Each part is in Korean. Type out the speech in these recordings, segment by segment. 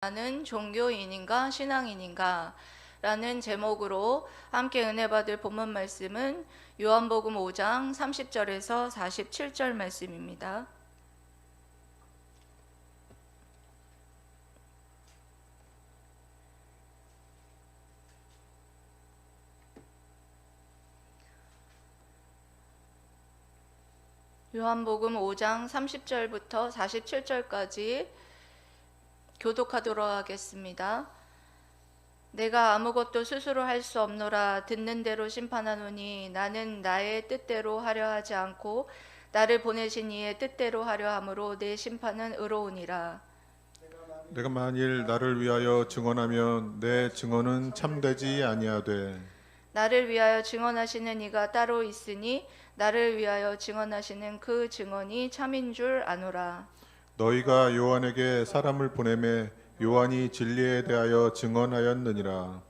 나는 종교인인가 신앙인인가 라는 제목으로 함께 은혜 받을 본문 말씀은 요한복음 5장 30절에서 47절 말씀입니다. 요한복음 5장 30절부터 47절까지 교독하도록 하겠습니다. 내가 아무것도 스스로 할 수 없노라. 듣는 대로 심판하노니 나는 나의 뜻대로 하려 하지 않고 나를 보내신 이의 뜻대로 하려 함으로 내 심판은 의로우니라. 내가 만일 나를 위하여 증언하면 내 증언은 참되지 아니하되 나를 위하여 증언하시는 이가 따로 있으니 나를 위하여 증언하시는 그 증언이 참인 줄 아노라. 너희가 요한에게 사람을 보내매 요한이 진리에 대하여 증언하였느니라.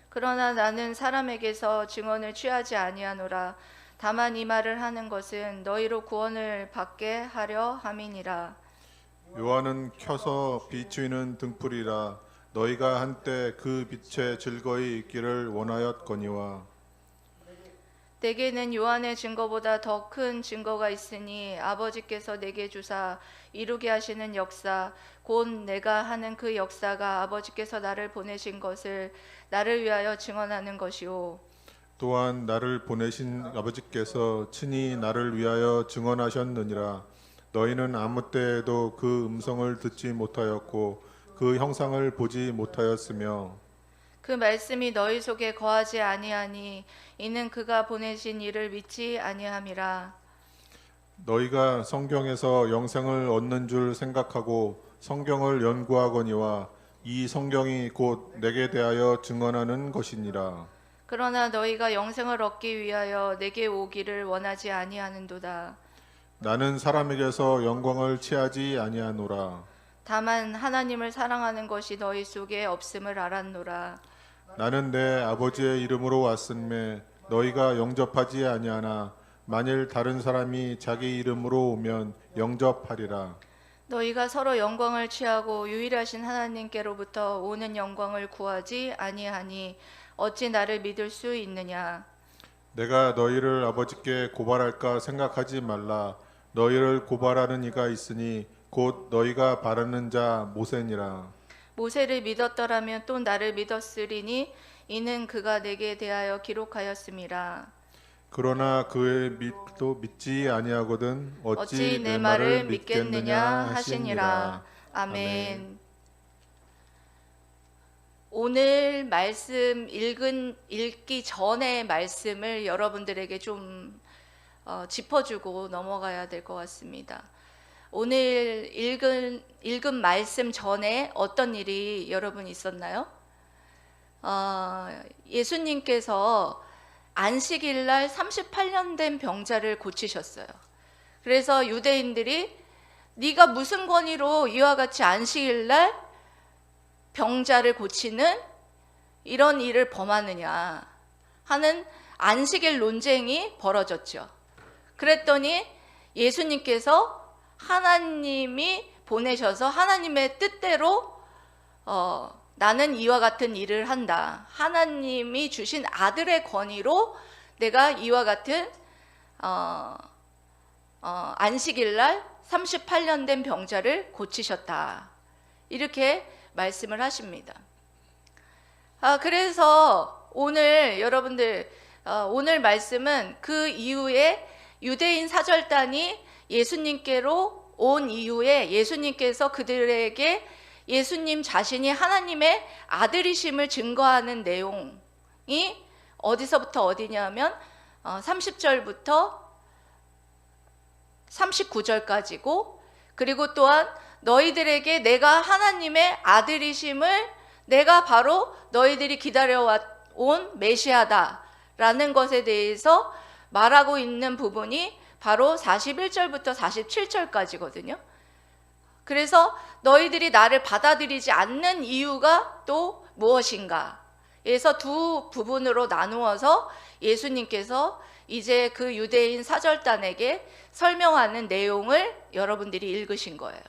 그러나 나는 사람에게서 증언을 취하지 아니하노라. 다만 이 말을 하는 것은 너희로 구원을 받게 하려 함이니라. 요한은 켜서 비추이는 등불이라. 너희가 한때 그 빛에 즐거이 있기를 원하였거니와 내게는 요한의 증거보다 더 큰 증거가 있으니 아버지께서 내게 주사 이루게 하시는 역사 곧 내가 하는 그 역사가 아버지께서 나를 보내신 것을 나를 위하여 증언하는 것이요. 또한 나를 보내신 아버지께서 친히 나를 위하여 증언하셨느니라. 너희는 아무 때에도 그 음성을 듣지 못하였고 그 형상을 보지 못하였으며 그 말씀이 너희 속에 거하지 아니하니 이는 그가 보내신 이를 믿지 아니함이라. 너희가 성경에서 영생을 얻는 줄 생각하고 성경을 연구하거니와 이 성경이 곧 내게 대하여 증언하는 것이니라. 그러나 너희가 영생을 얻기 위하여 내게 오기를 원하지 아니하는도다. 나는 사람에게서 영광을 취하지 아니하노라. 다만 하나님을 사랑하는 것이 너희 속에 없음을 알았노라. 나는 내 아버지의 이름으로 왔음에 너희가 영접하지 아니하나 만일 다른 사람이 자기 이름으로 오면 영접하리라. 너희가 서로 영광을 취하고 유일하신 하나님께로부터 오는 영광을 구하지 아니하니 어찌 나를 믿을 수 있느냐. 내가 너희를 아버지께 고발할까 생각하지 말라. 너희를 고발하는 이가 있으니 곧 너희가 바라는 자 모세니라. 모세를 믿었더라면 또 나를 믿었으리니 이는 그가 내게 대하여 기록하였음이라. 그러나 그의 믿도 믿지 아니하거든 어찌 내 말을 믿겠느냐 하시니라. 아멘. 오늘 말씀 읽기 전의 말씀을 여러분들에게 좀 짚어주고 넘어가야 될 것 같습니다. 오늘 읽은 말씀 전에 어떤 일이 여러분 있었나요? 예수님께서 안식일 날 38년 된 병자를 고치셨어요. 그래서 유대인들이 네가 무슨 권위로 이와 같이 안식일 날 병자를 고치는 이런 일을 범하느냐 하는 안식일 논쟁이 벌어졌죠. 그랬더니 예수님께서 하나님이 보내셔서 하나님의 뜻대로 나는 이와 같은 일을 한다. 하나님이 주신 아들의 권위로 내가 이와 같은 안식일날 38년 된 병자를 고치셨다. 이렇게 말씀을 하십니다. 그래서 오늘 여러분들 오늘 말씀은 그 이후에 유대인 사절단이 예수님께로 온 이후에 예수님께서 그들에게 예수님 자신이 하나님의 아들이심을 증거하는 내용이 어디서부터 어디냐면 30절부터 39절까지고 그리고 또한 너희들에게 내가 하나님의 아들이심을 내가 바로 너희들이 기다려온 메시아다라는 것에 대해서 말하고 있는 부분이 바로 41절부터 47절까지거든요. 그래서 너희들이 나를 받아들이지 않는 이유가 또 무엇인가? 에서 두 부분으로 나누어서 예수님께서 이제 그 유대인 사절단에게 설명하는 내용을 여러분들이 읽으신 거예요.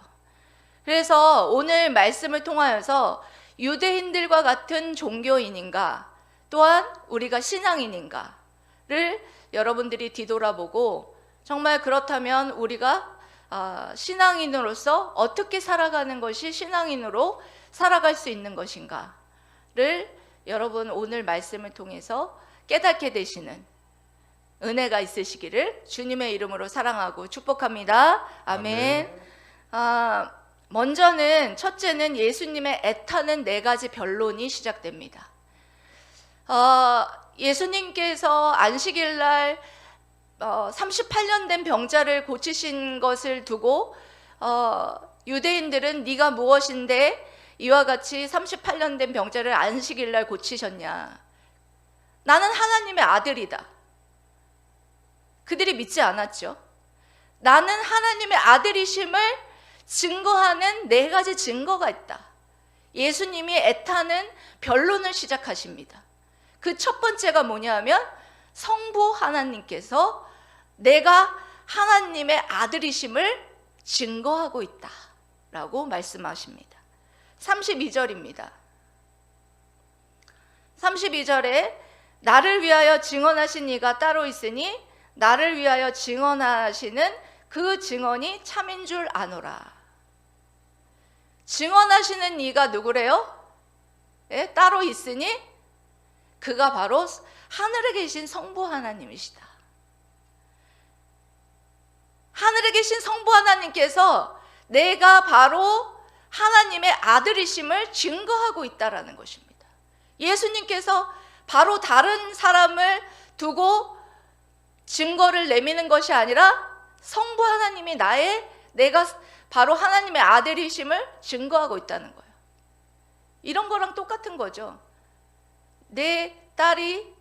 그래서 오늘 말씀을 통하여서 유대인들과 같은 종교인인가, 또한 우리가 신앙인인가를 여러분들이 뒤돌아보고, 정말 그렇다면 우리가 신앙인으로서 어떻게 살아가는 것이 신앙인으로 살아갈 수 있는 것인가를 여러분 오늘 말씀을 통해서 깨닫게 되시는 은혜가 있으시기를 주님의 이름으로 사랑하고 축복합니다. 아멘. 먼저는 첫째는 예수님의 애타는 4가지 변론이 시작됩니다. 예수님께서 안식일 날 38년 된 병자를 고치신 것을 두고 유대인들은 네가 무엇인데 이와 같이 38년 된 병자를 안식일 날 고치셨냐? 나는 하나님의 아들이다. 그들이 믿지 않았죠. 나는 하나님의 아들이심을 증거하는 4가지 증거가 있다. 예수님이 애타는 변론을 시작하십니다. 그 첫 번째가 뭐냐면 성부 하나님께서 내가 하나님의 아들이심을 증거하고 있다 라고 말씀하십니다. 32절입니다. 32절에 나를 위하여 증언하신 이가 따로 있으니 나를 위하여 증언하시는 그 증언이 참인 줄 아노라. 증언하시는 이가 누구래요? 예? 따로 있으니 그가 바로 하늘에 계신 성부 하나님이시다. 하늘에 계신 성부 하나님께서 내가 바로 하나님의 아들이심을 증거하고 있다라는 것입니다. 예수님께서 바로 다른 사람을 두고 증거를 내미는 것이 아니라 성부 하나님이 내가 바로 하나님의 아들이심을 증거하고 있다는 거예요. 이런 거랑 똑같은 거죠. 내 딸이,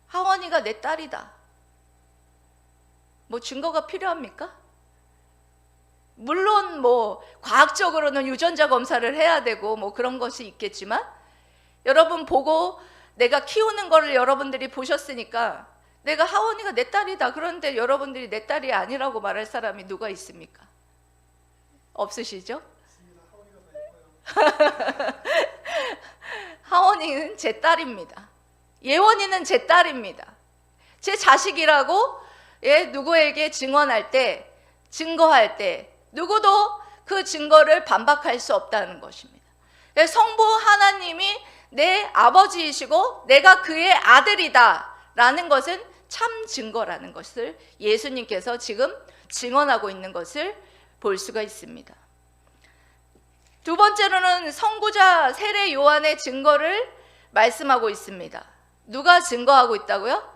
하원이가 내 딸이다. 뭐 증거가 필요합니까? 물론 뭐 과학적으로는 유전자 검사를 해야 되고 뭐 그런 것이 있겠지만, 여러분 보고 내가 키우는 거를 여러분들이 보셨으니까 내가 하원이가 내 딸이다. 그런데 여러분들이 내 딸이 아니라고 말할 사람이 누가 있습니까? 없으시죠? 하원이는 제 딸입니다. 예원이는 제 딸입니다. 제 자식이라고 누구에게 증언할 때, 증거할 때 누구도 그 증거를 반박할 수 없다는 것입니다. 성부 하나님이 내 아버지이시고 내가 그의 아들이다 라는 것은 참 증거라는 것을 예수님께서 지금 증언하고 있는 것을 볼 수가 있습니다. 두 번째로는 선구자 세례 요한의 증거를 말씀하고 있습니다. 누가 증거하고 있다고요?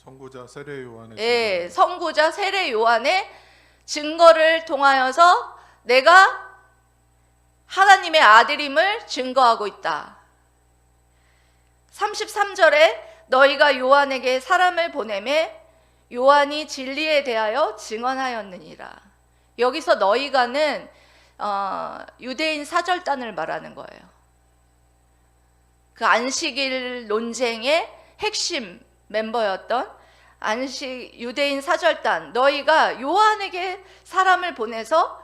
선구자 세례 요한의 예, 선구자 세례 요한의 증거를 통하여서 내가 하나님의 아들임을 증거하고 있다. 33절에 너희가 요한에게 사람을 보내매 요한이 진리에 대하여 증언하였느니라. 여기서 너희가는 유대인 사절단을 말하는 거예요. 그 안식일 논쟁의 핵심 멤버였던 유대인 사절단, 너희가 요한에게 사람을 보내서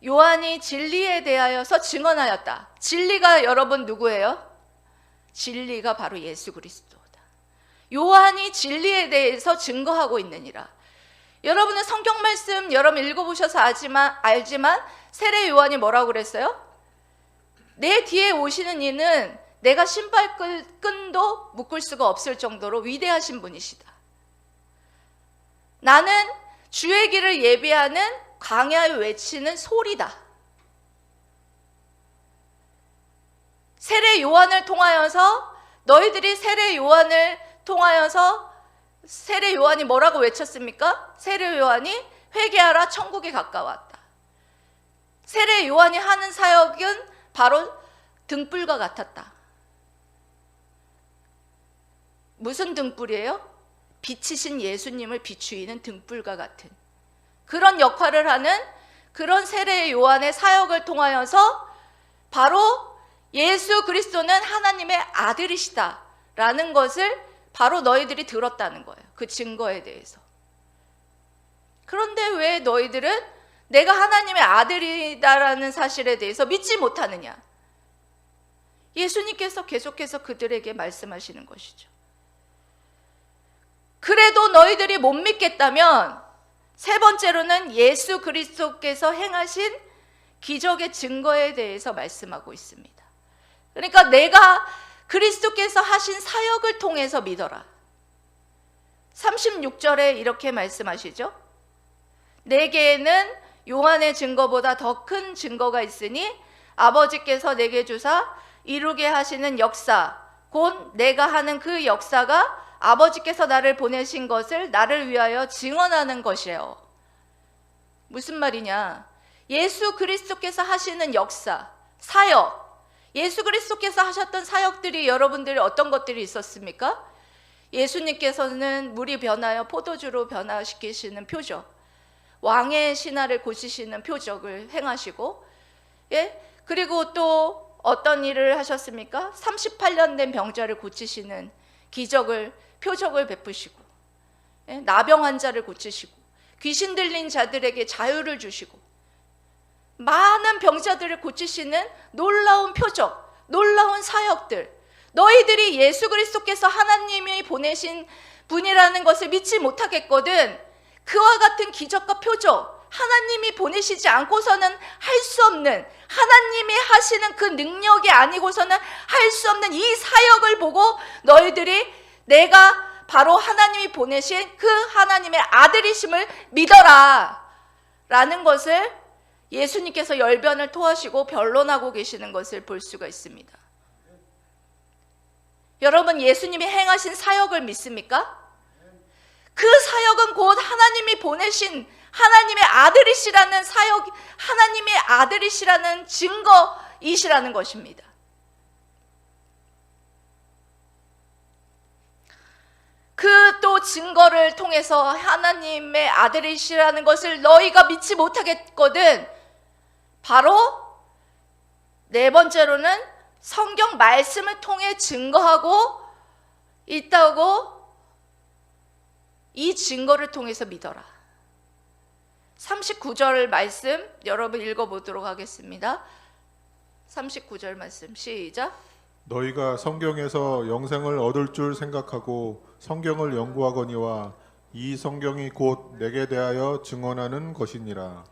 요한이 진리에 대하여서 증언하였다. 진리가 여러분 누구예요? 진리가 바로 예수 그리스도다. 요한이 진리에 대해서 증거하고 있느니라. 여러분은 성경 말씀 여러분 읽어보셔서 알지만 세례 요한이 뭐라고 그랬어요? 내 뒤에 오시는 이는 내가 신발끈도 묶을 수가 없을 정도로 위대하신 분이시다. 나는 주의 길을 예비하는 광야에 외치는 소리다. 세례 요한을 통하여서 너희들이 세례 요한을 통하여서 세례 요한이 뭐라고 외쳤습니까? 세례 요한이 회개하라 천국이 가까웠다. 세례 요한이 하는 사역은 바로 등불과 같았다. 무슨 등불이에요? 빛이신 예수님을 비추이는 등불과 같은 그런 역할을 하는 그런 세례 요한의 사역을 통하여서 바로 예수 그리스도는 하나님의 아들이시다 라는 것을 바로 너희들이 들었다는 거예요. 그 증거에 대해서. 그런데 왜 너희들은 내가 하나님의 아들이다라는 사실에 대해서 믿지 못하느냐? 예수님께서 계속해서 그들에게 말씀하시는 것이죠. 그래도 너희들이 못 믿겠다면 세 번째로는 예수 그리스도께서 행하신 기적의 증거에 대해서 말씀하고 있습니다. 그러니까 내가 그리스도께서 하신 사역을 통해서 믿어라. 36절에 이렇게 말씀하시죠. 내게는 요한의 증거보다 더 큰 증거가 있으니 아버지께서 내게 주사 이루게 하시는 역사, 곧 내가 하는 그 역사가 아버지께서 나를 보내신 것을 나를 위하여 증언하는 것이에요. 무슨 말이냐? 예수 그리스도께서 하시는 역사, 사역, 예수 그리스도께서 하셨던 사역들이 여러분들이 어떤 것들이 있었습니까? 예수님께서는 물이 변하여 포도주로 변화시키시는 표적, 왕의 신하를 고치시는 표적을 행하시고, 그리고 또 어떤 일을 하셨습니까? 38년 된 병자를 고치시는 기적을, 표적을 베푸시고, 나병 환자를 고치시고, 귀신 들린 자들에게 자유를 주시고, 많은 병자들을 고치시는 놀라운 표적, 놀라운 사역들, 너희들이 예수 그리스도께서 하나님이 보내신 분이라는 것을 믿지 못하겠거든 그와 같은 기적과 표적, 하나님이 보내시지 않고서는 할 수 없는, 하나님이 하시는 그 능력이 아니고서는 할 수 없는 이 사역을 보고 너희들이 내가 바로 하나님이 보내신 그 하나님의 아들이심을 믿어라 라는 것을 예수님께서 열변을 토하시고 변론하고 계시는 것을 볼 수가 있습니다. 여러분, 예수님이 행하신 사역을 믿습니까? 그 사역은 곧 하나님이 보내신 하나님의 아들이시라는 사역, 하나님의 아들이시라는 증거이시라는 것입니다. 그 또 증거를 통해서 하나님의 아들이시라는 것을 너희가 믿지 못하겠거든 바로 네 번째로는 성경 말씀을 통해 증거하고 있다고, 이 증거를 통해서 믿어라. 39절 말씀 여러분 읽어보도록 하겠습니다. 39절 말씀 시작. 너희가 성경에서 영생을 얻을 줄 생각하고 성경을 연구하거니와 이 성경이 곧 내게 대하여 증언하는 것이니라.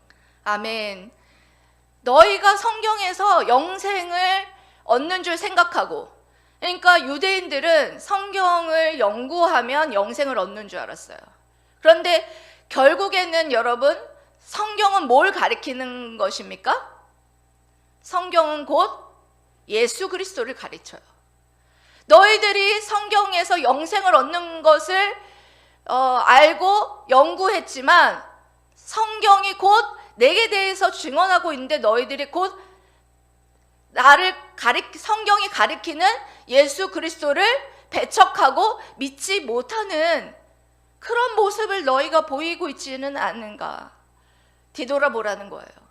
아멘. 너희가 성경에서 영생을 얻는 줄 생각하고, 그러니까 유대인들은 성경을 연구하면 영생을 얻는 줄 알았어요. 그런데 결국에는 여러분, 성경은 뭘 가리키는 것입니까? 성경은 곧 예수 그리스도를 가르쳐요. 너희들이 성경에서 영생을 얻는 것을 알고 연구했지만 성경이 곧 내게 대해서 증언하고 있는데 너희들이 곧 성경이 가리키는 예수 그리스도를 배척하고 믿지 못하는 그런 모습을 너희가 보이고 있지는 않은가? 뒤돌아보라는 거예요.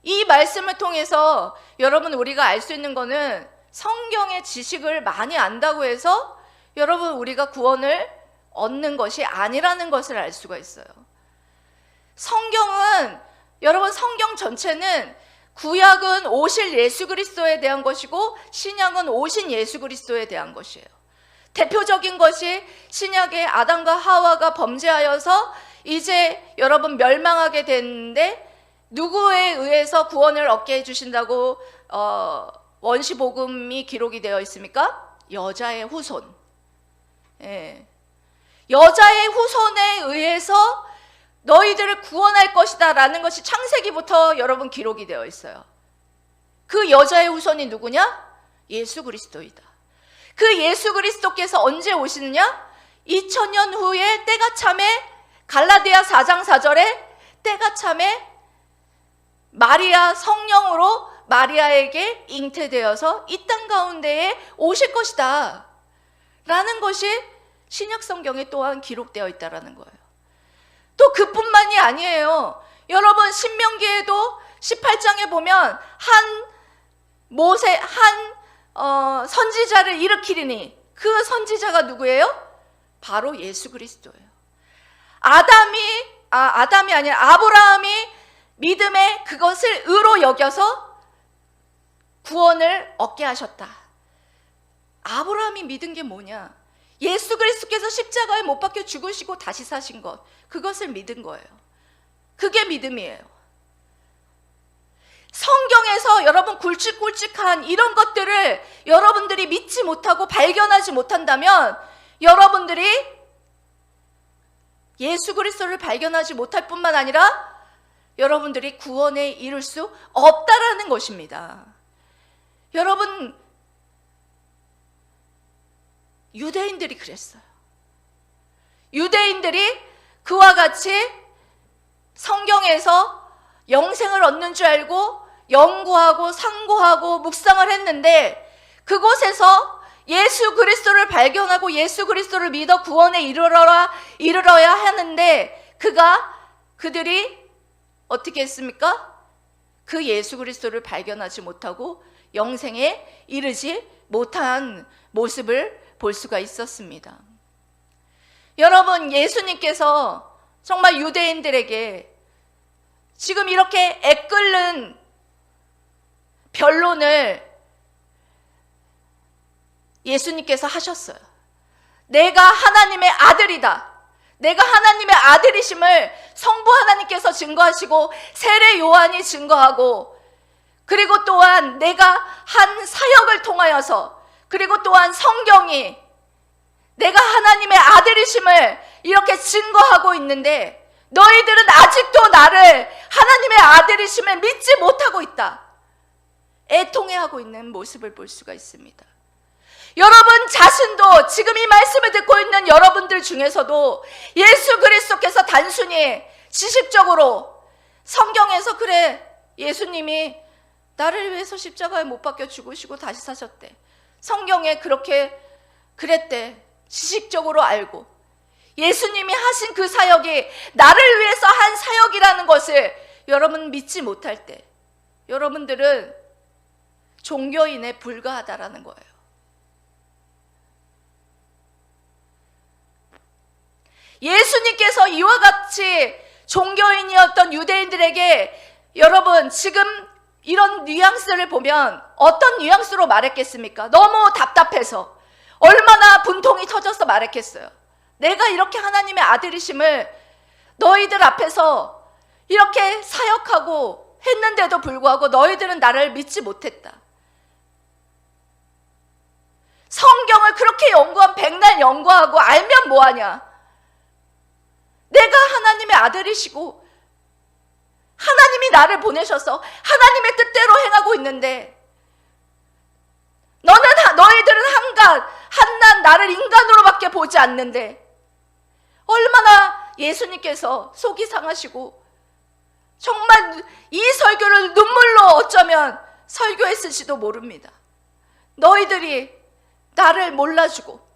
이 말씀을 통해서 여러분 우리가 알 수 있는 거는 성경의 지식을 많이 안다고 해서 여러분 우리가 구원을 얻는 것이 아니라는 것을 알 수가 있어요. 성경은 여러분 성경 전체는 구약은 오실 예수 그리스도에 대한 것이고 신약은 오신 예수 그리스도에 대한 것이에요. 대표적인 것이 신약의 아담과 하와가 범죄하여서 이제 여러분 멸망하게 됐는데 누구에 의해서 구원을 얻게 해주신다고 원시복음이 기록이 되어 있습니까? 여자의 후손. 여자의 후손에 의해서 너희들을 구원할 것이다 라는 것이 창세기부터 여러분 기록이 되어 있어요. 그 여자의 후손이 누구냐? 예수 그리스도이다. 그 예수 그리스도께서 언제 오시느냐? 2000년 후에 때가 참에 갈라디아 4장 4절에 때가 참에 마리아 성령으로 마리아에게 잉태되어서 이 땅 가운데에 오실 것이다 라는 것이 신약 성경에 또한 기록되어 있다라는 거예요. 또 그뿐만이 아니에요. 여러분 신명기에도 18장에 보면 선지자를 일으키리니 그 선지자가 누구예요? 바로 예수 그리스도예요. 아담이 아니라 아브라함이 믿음에 그것을 의로 여겨서 구원을 얻게 하셨다. 아브라함이 믿은 게 뭐냐? 예수 그리스도께서 십자가에 못 박혀 죽으시고 다시 사신 것, 그것을 믿은 거예요. 그게 믿음이에요. 성경에서 여러분 굵직굵직한 이런 것들을 여러분들이 믿지 못하고 발견하지 못한다면 여러분들이 예수 그리스도를 발견하지 못할 뿐만 아니라 여러분들이 구원에 이를 수 없다라는 것입니다. 여러분, 유대인들이 그랬어요. 유대인들이 그와 같이 성경에서 영생을 얻는 줄 알고 연구하고 상고하고 묵상을 했는데 그곳에서 예수 그리스도를 발견하고 예수 그리스도를 믿어 구원에 이르러야 하는데 그들이 어떻게 했습니까? 그 예수 그리스도를 발견하지 못하고 영생에 이르지 못한 모습을 볼 수가 있었습니다. 여러분, 예수님께서 정말 유대인들에게 지금 이렇게 애끓는 변론을 예수님께서 하셨어요. 내가 하나님의 아들이다. 내가 하나님의 아들이심을 성부 하나님께서 증거하시고 세례 요한이 증거하고, 그리고 또한 내가 한 사역을 통하여서, 그리고 또한 성경이 내가 하나님의 아들이심을 이렇게 증거하고 있는데 너희들은 아직도 나를 하나님의 아들이심을 믿지 못하고 있다. 애통해하고 있는 모습을 볼 수가 있습니다. 여러분 자신도 지금 이 말씀을 듣고 있는 여러분들 중에서도 예수 그리스도께서 단순히 지식적으로 성경에서 그래, 예수님이 나를 위해서 십자가에 못 박혀 죽으시고 다시 사셨대, 성경에 그렇게 그랬대, 지식적으로 알고 예수님이 하신 그 사역이 나를 위해서 한 사역이라는 것을 여러분 믿지 못할 때 여러분들은 종교인에 불과하다라는 거예요. 예수님께서 이와 같이 종교인이었던 유대인들에게 여러분 지금 이런 뉘앙스를 보면 어떤 뉘앙스로 말했겠습니까? 너무 답답해서 얼마나 분통이 터져서 말했겠어요. 내가 이렇게 하나님의 아들이심을 너희들 앞에서 이렇게 사역하고 했는데도 불구하고 너희들은 나를 믿지 못했다. 성경을 그렇게 연구한 백날 연구하고 알면 뭐하냐? 내가 하나님의 아들이시고 하나님이 나를 보내셔서 하나님의 뜻대로 행하고 있는데 너희들은 한낱 나를 인간으로밖에 보지 않는데 얼마나 예수님께서 속이 상하시고 정말 이 설교를 눈물로 어쩌면 설교했을지도 모릅니다. 너희들이 나를 몰라주고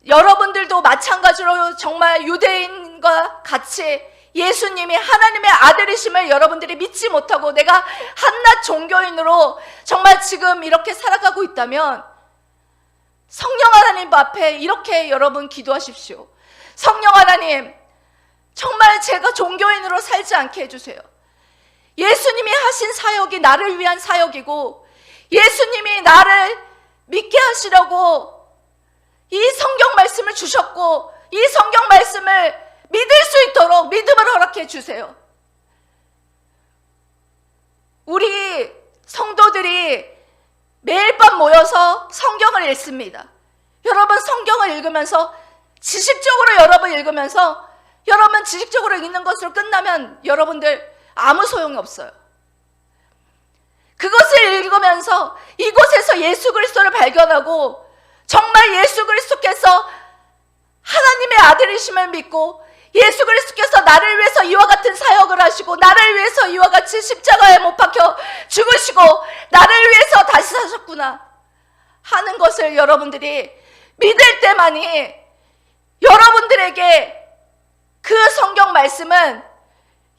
여러분들도 마찬가지로 정말 유대인과 같이 예수님이 하나님의 아들이심을 여러분들이 믿지 못하고 내가 한낱 종교인으로 정말 지금 이렇게 살아가고 있다면 성령 하나님 앞에 이렇게 여러분 기도하십시오. 성령 하나님, 정말 제가 종교인으로 살지 않게 해주세요. 예수님이 하신 사역이 나를 위한 사역이고 예수님이 나를 믿게 하시려고 이 성경 말씀을 주셨고 이 성경 말씀을 믿을 수 있도록 믿음을 허락해 주세요. 우리 성도들이 매일 밤 모여서 성경을 읽습니다. 여러분 성경을 읽으면서 지식적으로 여러분 읽으면서 여러분 지식적으로 읽는 것으로 끝나면 여러분들 아무 소용이 없어요. 그것을 읽으면서 이곳에서 예수 그리스도를 발견하고 정말 예수 그리스도께서 하나님의 아들이심을 믿고 예수 그리스도께서 나를 위해서 이와 같은 사역을 하시고 나를 위해서 이와 같이 십자가에 못 박혀 죽으시고 나를 위해서 다시 사셨구나 하는 것을 여러분들이 믿을 때만이 여러분들에게 그 성경 말씀은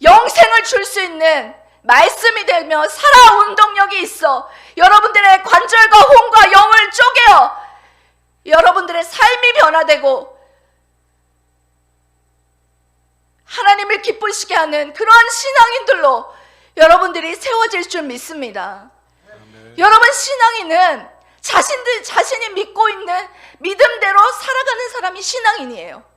영생을 줄 수 있는 말씀이 되며 살아 운동력이 있어 여러분들의 관절과 혼과 영을 쪼개어 여러분들의 삶이 변화되고 하나님을 기쁘시게 하는 그러한 신앙인들로 여러분들이 세워질 줄 믿습니다. 여러분, 신앙인은 자신이 믿고 있는 믿음대로 살아가는 사람이 신앙인이에요.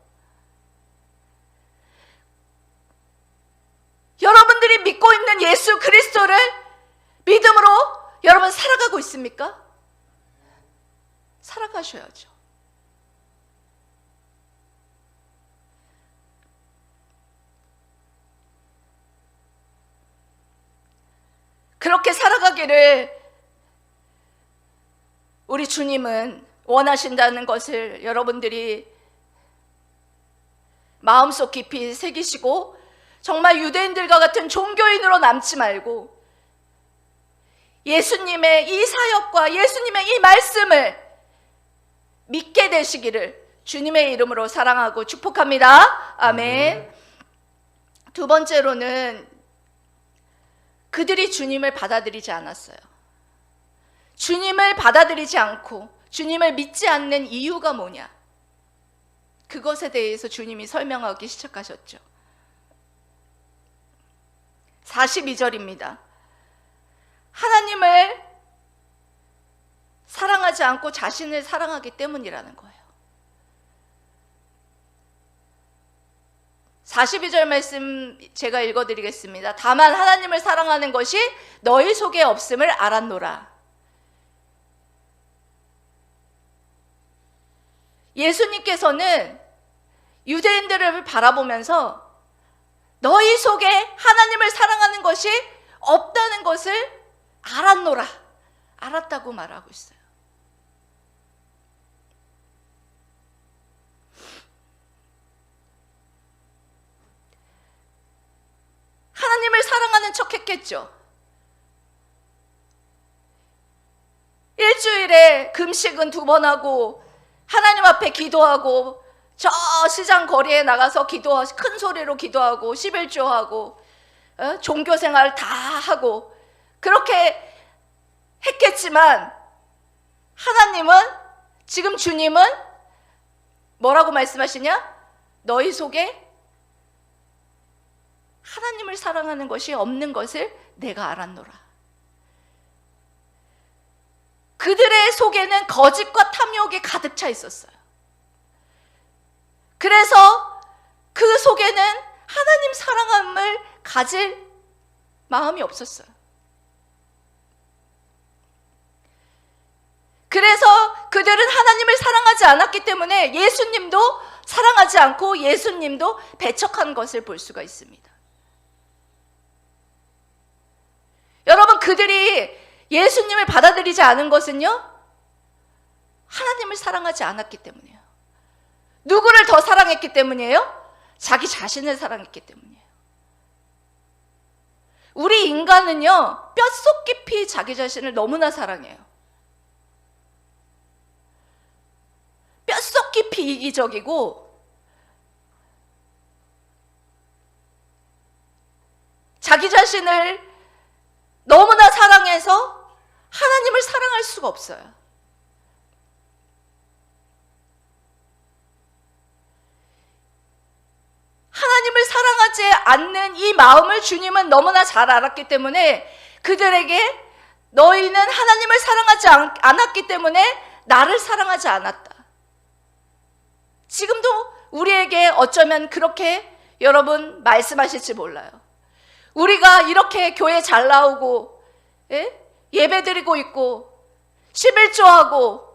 여러분들이 믿고 있는 예수 그리스도를 믿음으로 여러분 살아가고 있습니까? 살아가셔야죠. 그렇게 살아가기를 우리 주님은 원하신다는 것을 여러분들이 마음속 깊이 새기시고 정말 유대인들과 같은 종교인으로 남지 말고 예수님의 이 사역과 예수님의 이 말씀을 믿게 되시기를 주님의 이름으로 사랑하고 축복합니다. 아멘. 두 번째로는 그들이 주님을 받아들이지 않았어요. 주님을 받아들이지 않고 주님을 믿지 않는 이유가 뭐냐? 그것에 대해서 주님이 설명하기 시작하셨죠. 42절입니다. 하나님을 사랑하지 않고 자신을 사랑하기 때문이라는 거예요. 42절 말씀 제가 읽어드리겠습니다. 다만 하나님을 사랑하는 것이 너희 속에 없음을 알았노라. 예수님께서는 유대인들을 바라보면서 너희 속에 하나님을 사랑하는 것이 없다는 것을 알았노라. 알았다고 말하고 있어요. 하나님을 사랑하는 척 했겠죠. 일주일에 금식은 2번 하고 하나님 앞에 기도하고 저 시장 거리에 나가서 기도하고 큰 소리로 기도하고 11조하고 종교생활 다 하고 그렇게 했겠지만 하나님은 지금 주님은 뭐라고 말씀하시냐? 너희 속에 하나님을 사랑하는 것이 없는 것을 내가 알았노라. 그들의 속에는 거짓과 탐욕이 가득 차 있었어요. 그래서 그 속에는 하나님 사랑함을 가질 마음이 없었어요. 그래서 그들은 하나님을 사랑하지 않았기 때문에 예수님도 사랑하지 않고 예수님도 배척한 것을 볼 수가 있습니다. 여러분, 그들이 예수님을 받아들이지 않은 것은요, 하나님을 사랑하지 않았기 때문이에요. 누구를 더 사랑했기 때문이에요? 자기 자신을 사랑했기 때문이에요. 우리 인간은요, 뼛속 깊이 자기 자신을 너무나 사랑해요. 뼛속 깊이 이기적이고 자기 자신을 너무나 사랑해서 하나님을 사랑할 수가 없어요. 하나님을 사랑하지 않는 이 마음을 주님은 너무나 잘 알았기 때문에 그들에게 너희는 하나님을 사랑하지 않았기 때문에 나를 사랑하지 않았다. 지금도 우리에게 어쩌면 그렇게 여러분 말씀하실지 몰라요. 우리가 이렇게 교회 잘 나오고 예배 드리고 있고 11조하고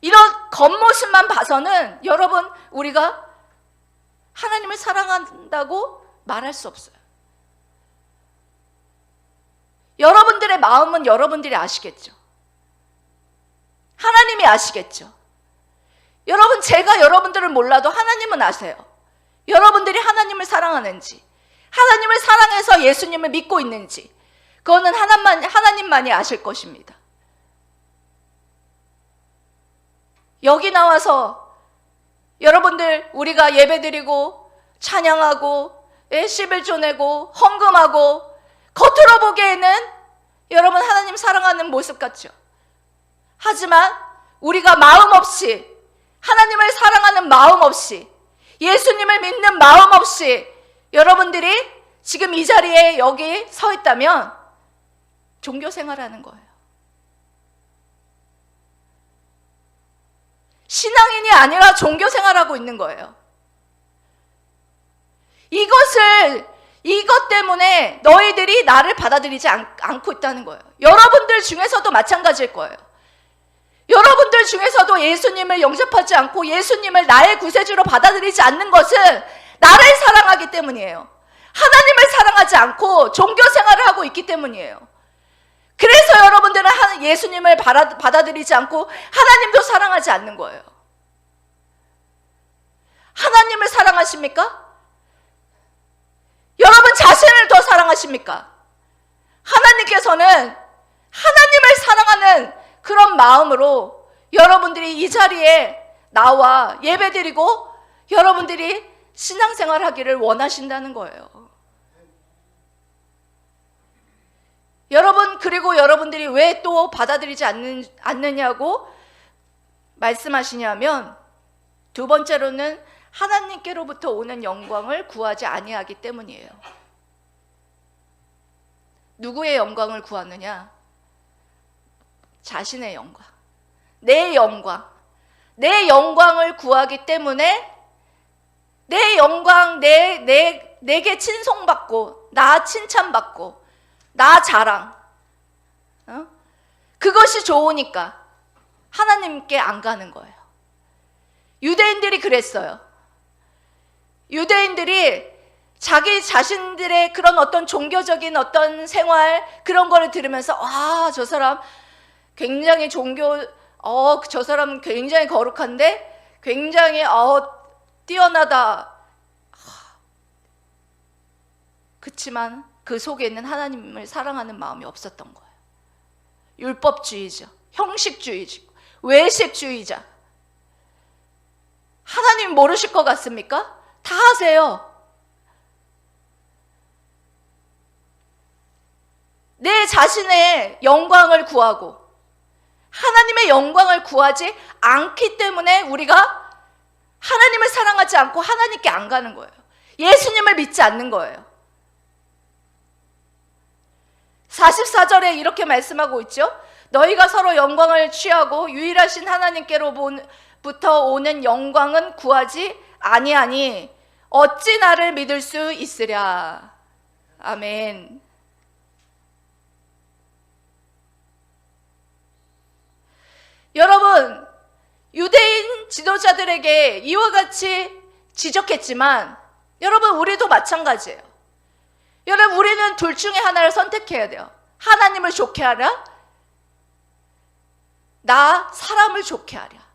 이런 겉모습만 봐서는 여러분 우리가 하나님을 사랑한다고 말할 수 없어요. 여러분들의 마음은 여러분들이 아시겠죠. 하나님이 아시겠죠. 여러분, 제가 여러분들을 몰라도 하나님은 아세요. 여러분들이 하나님을 사랑하는지, 하나님을 사랑해서 예수님을 믿고 있는지, 그거는 하나님만이 아실 것입니다. 여기 나와서 여러분들 우리가 예배드리고 찬양하고 11조 내고 헌금하고 겉으로 보기에는 여러분 하나님 사랑하는 모습 같죠. 하지만 우리가 마음 없이 하나님을 사랑하는 마음 없이, 예수님을 믿는 마음 없이 여러분들이 지금 이 자리에 여기 서 있다면 종교 생활하는 거예요. 신앙인이 아니라 종교 생활하고 있는 거예요. 이것 때문에 너희들이 나를 받아들이지 않고 있다는 거예요. 여러분들 중에서도 마찬가지일 거예요. 여러분들 중에서도 예수님을 영접하지 않고 예수님을 나의 구세주로 받아들이지 않는 것은 나를 사랑하기 때문이에요. 하나님을 사랑하지 않고 종교 생활을 하고 있기 때문이에요. 그래서 여러분들은 예수님을 받아들이지 않고 하나님도 사랑하지 않는 거예요. 하나님을 사랑하십니까? 여러분 자신을 더 사랑하십니까? 하나님께서는 하나님을 사랑하는 그런 마음으로 여러분들이 이 자리에 나와 예배드리고 여러분들이 신앙생활 하기를 원하신다는 거예요. 여러분, 그리고 여러분들이 왜 또 받아들이지 않느냐고 말씀하시냐면, 두 번째로는 하나님께로부터 오는 영광을 구하지 아니하기 때문이에요. 누구의 영광을 구하느냐? 자신의 영광, 내 영광을 구하기 때문에 내 영광, 내게 칭송받고 나 칭찬받고 나 자랑, 그것이 좋으니까 하나님께 안 가는 거예요. 유대인들이 그랬어요. 유대인들이 자기 자신들의 그런 어떤 종교적인 어떤 생활, 그런 거를 들으면서 저 사람 굉장히 저 사람 굉장히 거룩한데 굉장히 뛰어나다. 그치만 그 속에는 하나님을 사랑하는 마음이 없었던 거예요. 율법주의자, 형식주의자, 외식주의자. 하나님 모르실 것 같습니까? 다 하세요. 내 자신의 영광을 구하고 하나님의 영광을 구하지 않기 때문에 우리가 하나님을 사랑하지 않고 하나님께 안 가는 거예요. 예수님을 믿지 않는 거예요. 44절에 이렇게 말씀하고 있죠. 너희가 서로 영광을 취하고 유일하신 하나님께로부터 오는 영광은 구하지 아니하니 어찌 나를 믿을 수 있으랴. 아멘. 여러분, 유대인 지도자들에게 이와 같이 지적했지만 여러분, 우리도 마찬가지예요. 여러분, 우리는 둘 중에 하나를 선택해야 돼요. 하나님을 좋게 하랴, 나 사람을 좋게 하랴.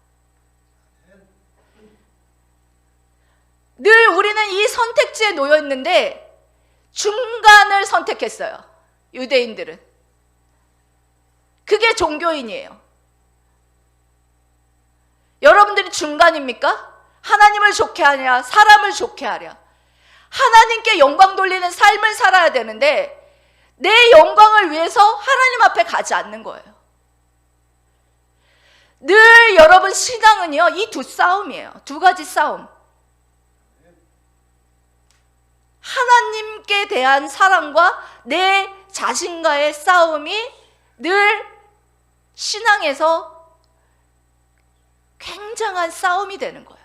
늘 우리는 이 선택지에 놓여 있는데 중간을 선택했어요. 유대인들은. 그게 종교인이에요. 여러분들이 중간입니까? 하나님을 좋게 하랴, 사람을 좋게 하랴. 하나님께 영광 돌리는 삶을 살아야 되는데 내 영광을 위해서 하나님 앞에 가지 않는 거예요. 늘 여러분, 신앙은요, 이 두 싸움이에요. 두 가지 싸움. 하나님께 대한 사랑과 내 자신과의 싸움이 늘 신앙에서 굉장한 싸움이 되는 거예요.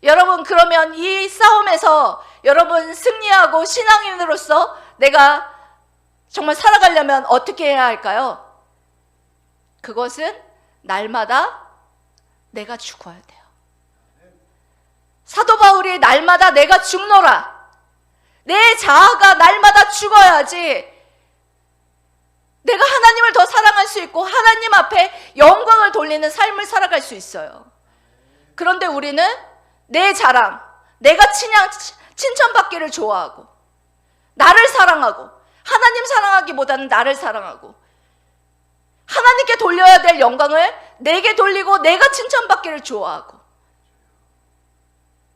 여러분, 그러면 이 싸움에서 여러분 승리하고 신앙인으로서 내가 정말 살아가려면 어떻게 해야 할까요? 그것은 날마다 내가 죽어야 돼요. 사도 바울이 날마다 내가 죽노라. 내 자아가 날마다 죽어야지 내가 하나님을 더 사랑할 수 있고 하나님 앞에 영광을 돌리는 삶을 살아갈 수 있어요. 그런데 우리는 내 자랑, 내가 칭찬받기를 좋아하고 나를 사랑하고, 하나님 사랑하기보다는 나를 사랑하고, 하나님께 돌려야 될 영광을 내게 돌리고 내가 칭찬받기를 좋아하고,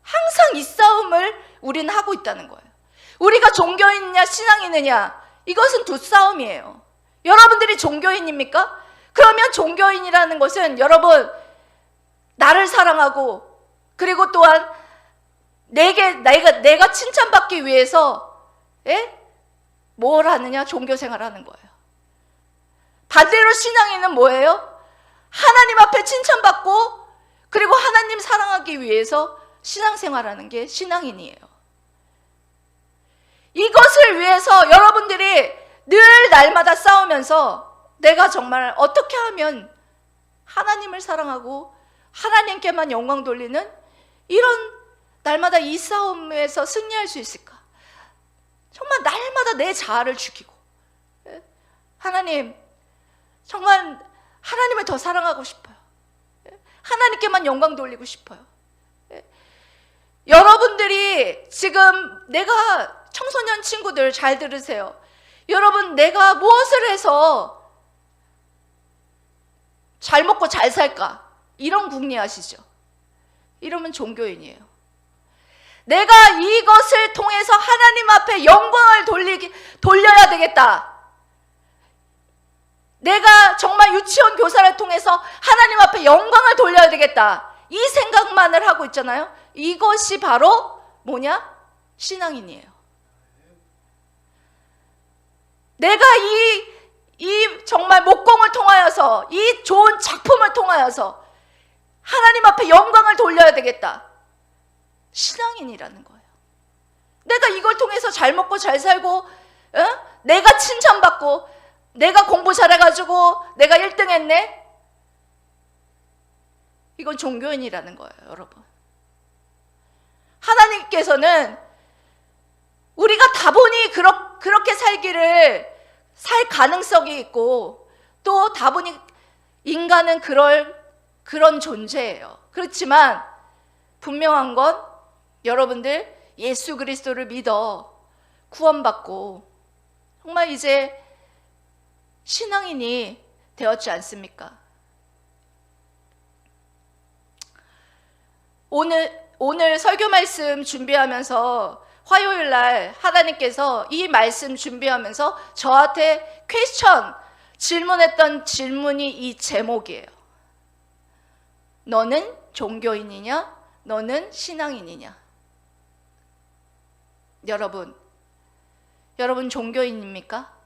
항상 이 싸움을 우리는 하고 있다는 거예요. 우리가 종교인이냐 신앙인이냐, 이것은 두 싸움이에요. 여러분들이 종교인입니까? 그러면 종교인이라는 것은 여러분 나를 사랑하고 그리고 또한 내가 칭찬받기 위해서 뭘 하느냐? 종교생활 하는 거예요. 반대로 신앙인은 뭐예요? 하나님 앞에 칭찬받고 그리고 하나님 사랑하기 위해서 신앙생활하는 게 신앙인이에요. 이것을 위해서 여러분들이 늘 날마다 싸우면서 내가 정말 어떻게 하면 하나님을 사랑하고 하나님께만 영광 돌리는 이런 날마다 이 싸움에서 승리할 수 있을까? 정말 날마다 내 자아를 죽이고 하나님 정말 하나님을 더 사랑하고 싶어요. 하나님께만 영광 돌리고 싶어요. 여러분들이 지금 내가 청소년 친구들 잘 들으세요. 여러분 내가 무엇을 해서 잘 먹고 잘 살까? 이런 궁리하시죠. 이러면 종교인이에요. 내가 이것을 통해서 하나님 앞에 영광을 돌려야 되겠다. 내가 정말 유치원 교사를 통해서 하나님 앞에 영광을 돌려야 되겠다. 이 생각만을 하고 있잖아요. 이것이 바로 뭐냐? 신앙인이에요. 내가 이 정말 목공을 통하여서 이 좋은 작품을 통하여서 하나님 앞에 영광을 돌려야 되겠다. 신앙인이라는 거예요. 내가 이걸 통해서 잘 먹고 잘 살고 내가 칭찬받고 내가 공부 잘해가지고 내가 1등 했네? 이건 종교인이라는 거예요, 여러분. 하나님께서는 우리가 다분히 그렇게 살 가능성이 있고 또 다분히 인간은 그런 존재예요. 그렇지만 분명한 건 여러분들 예수 그리스도를 믿어 구원받고 정말 이제 신앙인이 되었지 않습니까? 오늘 설교 말씀 준비하면서 화요일 날 하나님께서 이 말씀 준비하면서 저한테 질문했던 질문이 이 제목이에요. 너는 종교인이냐? 너는 신앙인이냐? 여러분 종교인입니까?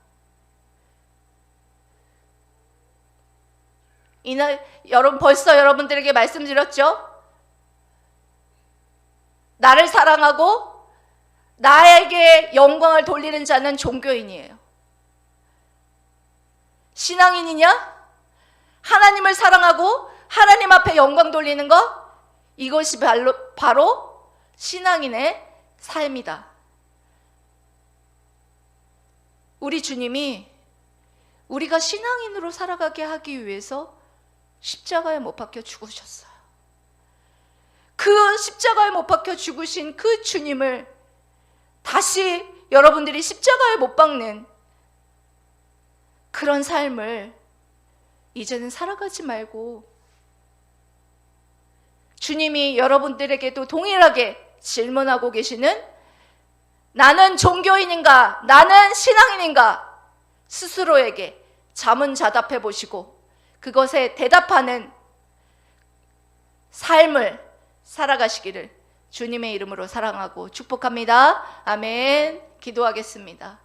벌써 여러분들에게 말씀드렸죠? 나를 사랑하고 나에게 영광을 돌리는 자는 종교인이에요. 신앙인이냐? 하나님을 사랑하고 하나님 앞에 영광 돌리는 것? 이것이 바로 신앙인의 삶이다. 우리 주님이 우리가 신앙인으로 살아가게 하기 위해서 십자가에 못 박혀 죽으셨어요. 그 십자가에 못 박혀 죽으신 그 주님을 다시 여러분들이 십자가에 못 박는 그런 삶을 이제는 살아가지 말고 주님이 여러분들에게도 동일하게 질문하고 계시는 나는 종교인인가? 나는 신앙인인가? 스스로에게 자문자답해 보시고 그것에 대답하는 삶을 살아가시기를 주님의 이름으로 사랑하고 축복합니다. 아멘. 기도하겠습니다.